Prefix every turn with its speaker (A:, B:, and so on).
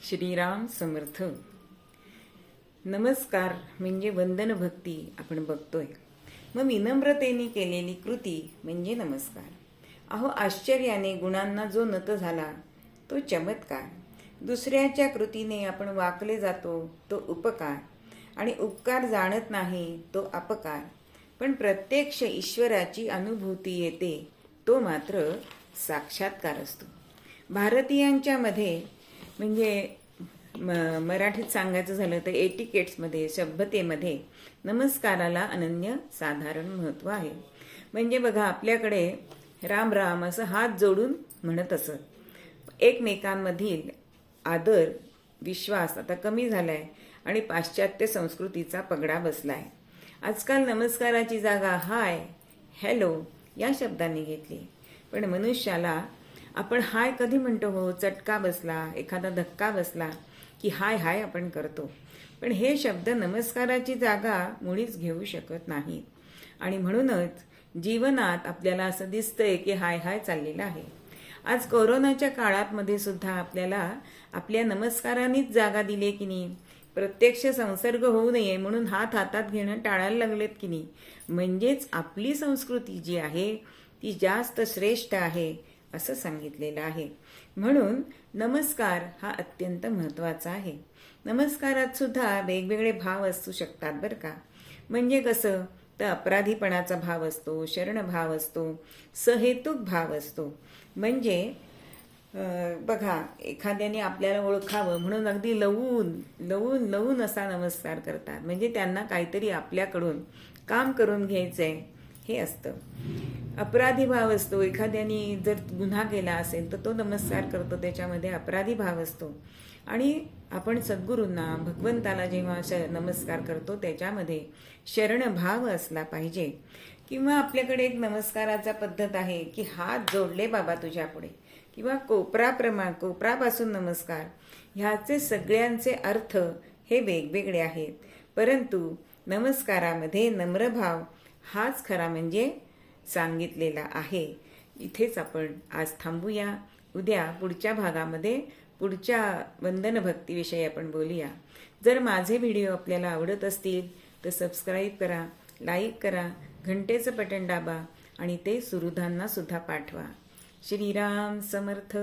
A: श्रीराम समर्थ. नमस्कार म्हणजे वंदन भक्ती आपण बघतोय. मग विनम्रतेने केलेली कृती म्हणजे नमस्कार. अहो, आश्चर्याने गुणांना जो नत झाला तो चमत्कार. दुसऱ्याच्या कृतीने आपण वाकले जातो तो उपकार, आणि उपकार जाणत नाही तो अपकार. पण प्रत्यक्ष ईश्वराची अनुभूती येते तो मात्र साक्षात्कार असतो. भारतीयांच्या मध्ये म्हणजे मराठीत सांगायचं झालं तर एटिकेट्समध्ये, सभ्यतेमध्ये नमस्काराला अनन्य साधारण महत्त्व आहे. म्हणजे बघा, आपल्याकडे राम राम असं हात जोडून म्हणत असत. एकमेकांमधील आदर विश्वास आता कमी झालाय आणि पाश्चात्य संस्कृतीचा पगडा बसलाय. आजकाल नमस्काराची जागा हाय, हॅलो या शब्दांनी घेतली. पण मनुष्याला आपण हाय कधी म्हणतो हो? चटका बसला, एखादा धक्का बसला की हाय हाय आपण करतो. पण हे शब्द नमस्काराची जागा मुळीच घेऊ शकत नाही. आणि म्हणूनच जीवनात आपल्याला असं दिसतंय की हाय हाय चाललेलं आहे. आज कोरोनाच्या काळात मध्ये सुद्धा आपल्याला आपल्या नमस्कारांनीच जागा दिली की नाही. प्रत्यक्ष संसर्ग होऊ नये म्हणून हात हातात घेणं टाळायला लागलेत की नाही. म्हणजेच आपली संस्कृती जी आहे ती जास्त श्रेष्ठ आहे असं सांगितलेलं आहे. म्हणून नमस्कार हा अत्यंत महत्त्वाचा आहे. नमस्कारात सुद्धा वेगवेगळे भाव असू शकतात बरं का. म्हणजे कसं तर अपराधीपणाचा भाव असतो, शरणभाव असतो, सहेतुक भाव असतो. म्हणजे बघा, एखाद्याने आपल्याला ओळखावं म्हणून अगदी लवून लवून लवून असा नमस्कार करतात. म्हणजे त्यांना काहीतरी आपल्याकडून काम करून घ्यायचंय हे असतं. अपराधी भाव असतो. एखाद्याने जर गुन्हा केला असेल तर तो नमस्कार करतो, त्याच्यामध्ये अपराधी भाव असतो. आणि आपण सद्गुरूंना, भगवंताला जेव्हा नमस्कार करतो त्याच्यामध्ये शरणभाव असला पाहिजे. किंवा आपल्याकडे एक नमस्काराचा पद्धत आहे की हात जोडले बाबा तुझ्या पुढे, किंवा कोपरापासून नमस्कार. ह्याचे सगळ्यांचे अर्थ हे वेगवेगळे आहेत. परंतु नमस्कारामध्ये नम्रभाव हाच खरा म्हणजे सांगितलेला आहे. इथेच आपण आज थांबूया. उद्या पुढच्या भागामध्ये पुढच्या वंदन भक्तीविषयी आपण बोलूया. जर माझे व्हिडिओ आपल्याला आवडत असतील तर सबस्क्राईब करा, लाईक करा, घंटेचं बटन दाबा आणि ते सुहृदांना सुद्धा पाठवा. श्रीराम समर्थ.